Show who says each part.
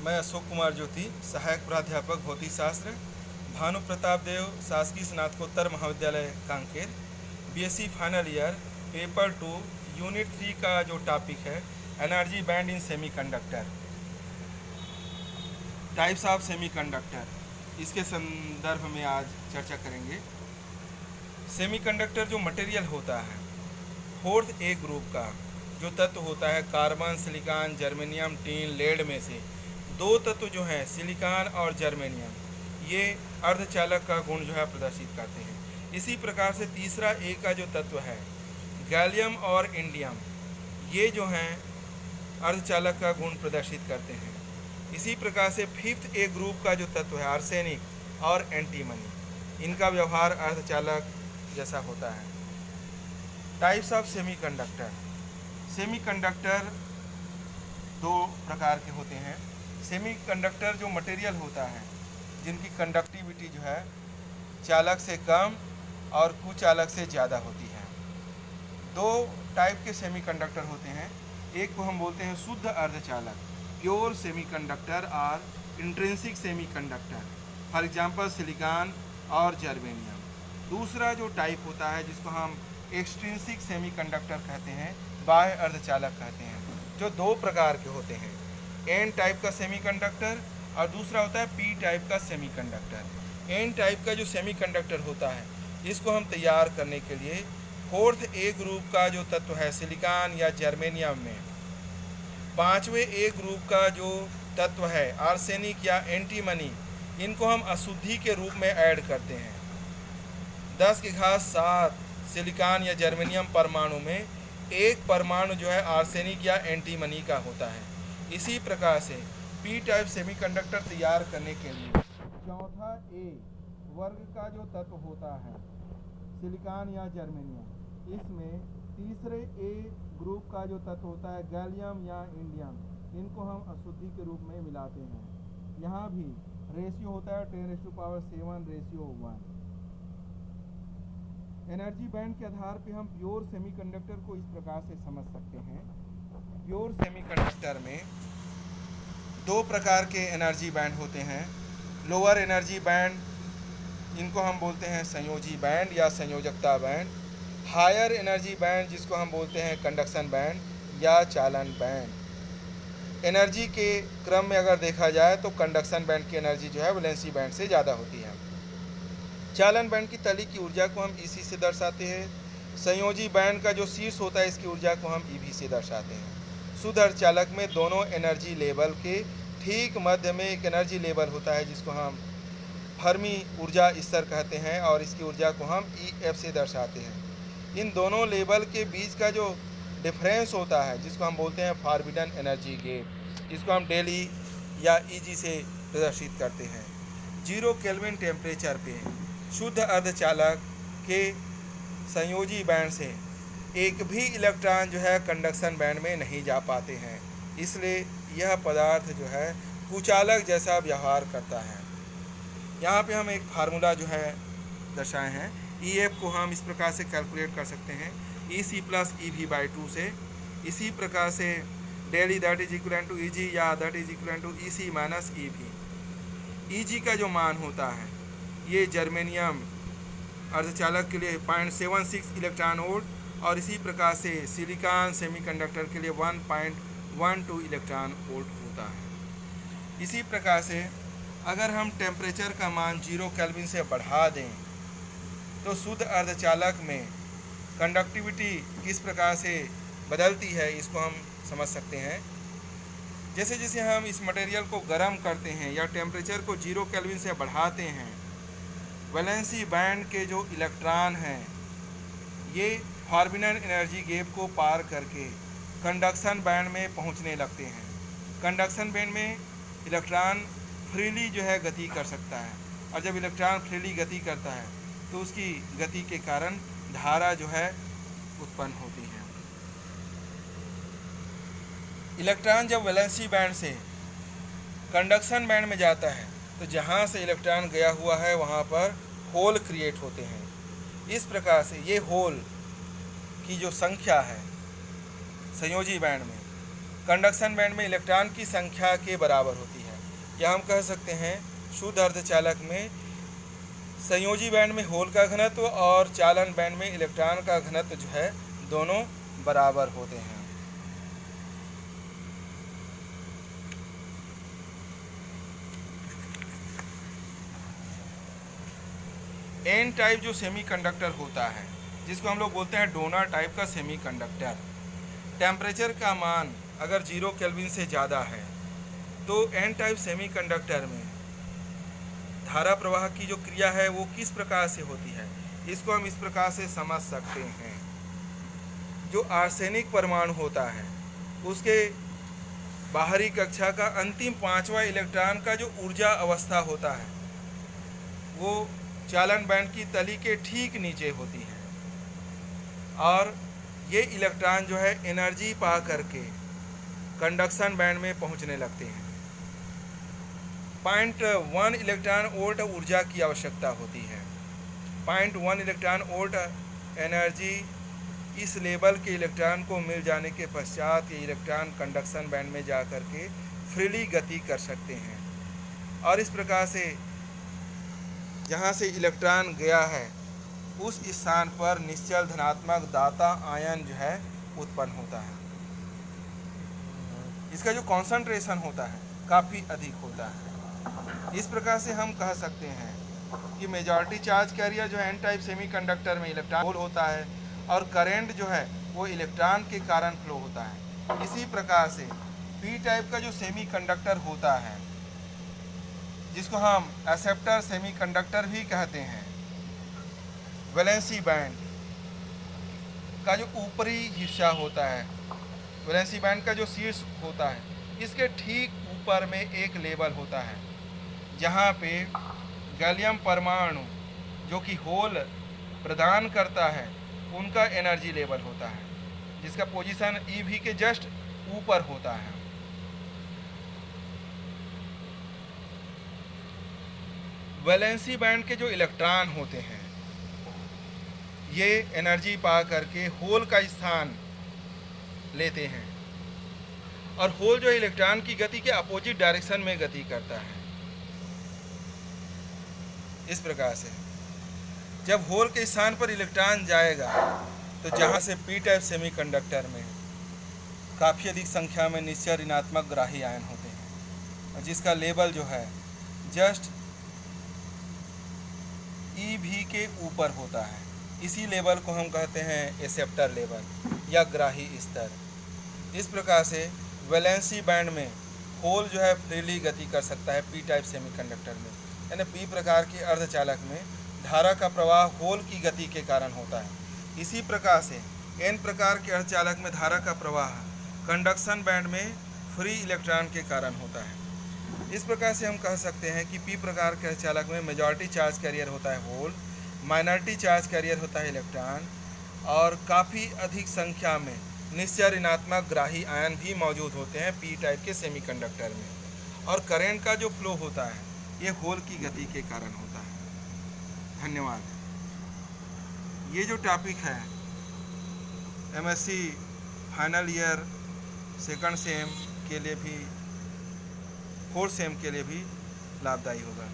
Speaker 1: मैं अशोक कुमार ज्योति, सहायक प्राध्यापक भौतिक शास्त्र, भानु प्रताप देव शासकीय स्नातकोत्तर महाविद्यालय Kanker, BSc final year, paper 2 unit 3 का जो टॉपिक है energy band in semiconductor, types of semiconductor, इसके संदर्भ में आज चर्चा करेंगे। सेमीकंडक्टर जो मटेरियल होता है, फोर्थ ए ग्रुप का जो तत्व होता है, carbon, silicon, germanium, tin, lead में से दो तत्व जो हैं सिलिकॉन और जर्मेनियम, ये अर्धचालक का गुण जो है प्रदर्शित करते हैं। इसी प्रकार से तीसरा ए का जो तत्व है गैलियम और इंडियम, ये जो हैं अर्धचालक का गुण प्रदर्शित करते हैं। इसी प्रकार से फिफ्थ ए ग्रुप का जो तत्व है आर्सेनिक और एंटीमनी, इनका व्यवहार अर्धचालक जैसा होता है। टाइप्स ऑफ सेमीकंडक्टर, सेमीकंडक्टर दो प्रकार के होते हैं। सेमीकंडक्टर जो मटेरियल होता है जिनकी कंडक्टिविटी जो है चालक से कम और कुचालक से ज़्यादा होती है। दो टाइप के सेमीकंडक्टर होते हैं। एक को हम बोलते हैं शुद्ध अर्धचालक, प्योर सेमीकंडक्टर और intrinsic semiconductor, for example silicon और जर्मेनियम। दूसरा जो टाइप होता है जिसको हम एक्सट्रिंसिक सेमीकंडक्टर कहते हैं, बाह्य अर्धचालक कहते हैं, जो दो प्रकार के होते हैं, एन टाइप का सेमीकंडक्टर और दूसरा होता है पी टाइप का सेमीकंडक्टर। एन टाइप का जो सेमीकंडक्टर होता है इसको हम तैयार करने के लिए फोर्थ ए ग्रुप का जो तत्व है सिलिकॉन या जर्मेनियम में, पांचवें ए ग्रुप का जो तत्व है आर्सेनिक या एंटीमनी, इनको हम अशुद्धि के रूप में ऐड करते हैं। 10 की घात 7 सिलिकॉन या जर्मेनियम परमाणु में एक परमाणु जो है आर्सेनिक या एंटीमनी का होता है। इसी प्रकार से पी टाइप सेमीकंडक्टर तैयार करने के लिए चौथा ए वर्ग का जो तत्व होता है सिलिकॉन या जर्मेनियम, इसमें तीसरे ए ग्रुप का जो तत्व होता है गैलियम या इंडियम, इनको हम अशुद्धि के रूप में मिलाते हैं। यहाँ भी रेशियो होता है 10⁻⁷:1। एनर्जी बैंड के आधार पे हम प्योर सेमीकंडक्टर को इस प्रकार से समझ सकते हैं। प्योर सेमीकंडक्टर में दो प्रकार के एनर्जी बैंड होते हैं। लोअर एनर्जी बैंड, इनको हम बोलते हैं संयोजी बैंड या संयोजकता बैंड। हायर एनर्जी बैंड जिसको हम बोलते हैं कंडक्शन बैंड या चालन बैंड। एनर्जी के क्रम में अगर देखा जाए तो कंडक्शन बैंड की एनर्जी जो है वैलेंसी बैंड से ज़्यादा होती है। चालन बैंड की तली की ऊर्जा को हम ईसी से दर्शाते हैं। संयोजी बैंड का जो शीर्ष होता है इसकी ऊर्जा को हम ईवी से दर्शाते हैं। शुद्ध अर्धचालक में दोनों एनर्जी लेवल के ठीक मध्य में एक एनर्जी लेवल होता है जिसको हम फर्मी ऊर्जा स्तर कहते हैं और इसकी ऊर्जा को हम EF से दर्शाते हैं। इन दोनों लेवल के बीच का जो डिफरेंस होता है जिसको हम बोलते हैं फॉरबिडन एनर्जी गैप, जिसको हम डेली या EG से प्रदर्शित करते हैं। 0 केल्विन टेम्परेचर पे शुद्ध अर्धचालक के संयोजी बैंड से एक भी इलेक्ट्रॉन जो है कंडक्शन बैंड में नहीं जा पाते हैं, इसलिए यह पदार्थ जो है कुचालक जैसा व्यवहार करता है। यहाँ पे हम एक फार्मूला जो है दर्शाए हैं। EF को हम इस प्रकार से कैलकुलेट कर सकते हैं EC + EV/2 से। इसी प्रकार से डेली that is equal to EG या that is equal to EC - EV। EG का जो मान होता है ये जर्मेनियम अर्धचालक के लिए 0.76 इलेक्ट्रॉन वोल्ट और इसी प्रकार से सिलिकॉन सेमीकंडक्टर के लिए 1.12 इलेक्ट्रॉन वोल्ट होता है। इसी प्रकार से अगर हम टेम्परेचर का मान 0 केल्विन से बढ़ा दें तो शुद्ध अर्धचालक में कंडक्टिविटी किस प्रकार से बदलती है इसको हम समझ सकते हैं। जैसे जैसे हम इस मटेरियल को गर्म करते हैं या टेम्परेचर को 0 केल्विन से बढ़ाते हैं, वैलेंसी बैंड के जो इलेक्ट्रॉन हैं ये फॉरबिडन एनर्जी गैप को पार करके कंडक्शन बैंड में पहुंचने लगते हैं। कंडक्शन बैंड में इलेक्ट्रॉन फ्रीली जो है गति कर सकता है और जब इलेक्ट्रॉन फ्रीली गति करता है तो उसकी गति के कारण धारा जो है उत्पन्न होती है। इलेक्ट्रॉन जब वैलेंसी बैंड से कंडक्शन बैंड में जाता है तो जहाँ से इलेक्ट्रॉन गया हुआ है वहाँ पर होल क्रिएट होते हैं। इस प्रकार से ये होल की जो संख्या है संयोजी बैंड में कंडक्शन बैंड में इलेक्ट्रॉन की संख्या के बराबर होती है। या हम कह सकते हैं शुद्ध अर्धचालक में संयोजी बैंड में होल का घनत्व और चालन बैंड में इलेक्ट्रॉन का घनत्व जो है दोनों बराबर होते हैं। एन टाइप जो सेमीकंडक्टर होता है, जिसको हम लोग बोलते हैं डोनर टाइप का सेमीकंडक्टर, टेम्परेचर का मान अगर 0 केल्विन से ज़्यादा है तो एन टाइप सेमीकंडक्टर में धारा प्रवाह की जो क्रिया है वो किस प्रकार से होती है, इसको हम इस प्रकार से समझ सकते हैं। जो आर्सेनिक परमाणु होता है उसके बाहरी कक्षा का अंतिम 5वां इलेक्ट्रॉन का जो ऊर्जा अवस्था होता है वो चालन बैंड की तली के ठीक नीचे होती है, और ये इलेक्ट्रॉन जो है एनर्जी पा करके कंडक्शन बैंड में पहुंचने लगते हैं। 0.1 इलेक्ट्रॉन वोल्ट ऊर्जा की आवश्यकता होती है। 0.1 इलेक्ट्रॉन वोल्ट एनर्जी इस लेवल के इलेक्ट्रॉन को मिल जाने के पश्चात ये इलेक्ट्रॉन कंडक्शन बैंड में जा कर के फ्रीली गति कर सकते हैं, और इस प्रकार से जहाँ से इलेक्ट्रॉन गया है उस स्थान पर निश्चल धनात्मक दाता आयन जो है उत्पन्न होता है। इसका जो कॉन्सेंट्रेशन होता है काफ़ी अधिक होता है। इस प्रकार से हम कह सकते हैं कि मेजॉरिटी चार्ज कैरियर जो है एन टाइप सेमीकंडक्टर में इलेक्ट्रॉन होल होता है, और करंट जो है वो इलेक्ट्रॉन के कारण फ्लो होता है। इसी प्रकार से पी टाइप का जो सेमीकंडक्टर होता है, जिसको हम एक्सेप्टर सेमीकंडक्टर भी कहते हैं, वैलेंसी बैंड का जो ऊपरी हिस्सा होता है, वैलेंसी बैंड का जो शीर्ष होता है, इसके ठीक ऊपर में एक लेवल होता है जहाँ पे गैलियम परमाणु जो कि होल प्रदान करता है उनका एनर्जी लेवल होता है, जिसका पोजीशन EV के जस्ट ऊपर होता है। वैलेंसी बैंड के जो इलेक्ट्रॉन होते हैं ये एनर्जी पा करके होल का स्थान लेते हैं, और होल जो इलेक्ट्रॉन की गति के अपोजिट डायरेक्शन में गति करता है। इस प्रकार से जब होल के स्थान पर इलेक्ट्रॉन जाएगा तो जहाँ से पी टाइप सेमीकंडक्टर में काफ़ी अधिक संख्या में निश्चल ऋणात्मक ग्राही आयन होते हैं, और जिसका लेवल जो है जस्ट EV के ऊपर होता है। इसी लेवल को हम कहते हैं एक्सेप्टर लेवल या ग्राही स्तर। इस प्रकार से वैलेंसी बैंड में होल जो है फ्रीली गति कर सकता है पी टाइप सेमीकंडक्टर में, यानी पी प्रकार के अर्धचालक में धारा का प्रवाह होल की गति के कारण होता है। इसी प्रकार से एन प्रकार के अर्धचालक में धारा का प्रवाह कंडक्शन बैंड में फ्री इलेक्ट्रॉन के कारण होता है। इस प्रकार से हम कह सकते हैं कि पी प्रकार के अर्धचालक में मेजॉरिटी चार्ज कैरियर होता है होल, माइनॉरिटी चार्ज कैरियर होता है इलेक्ट्रॉन, और काफ़ी अधिक संख्या में निश्चल ऋणात्मक ग्राही आयन भी मौजूद होते हैं पी टाइप के सेमीकंडक्टर में, और करंट का जो फ्लो होता है ये होल की गति के कारण होता है। धन्यवाद। ये जो टॉपिक है MSc final year second same के लिए भी, फोर्थ सेम के लिए भी लाभदायी होगा।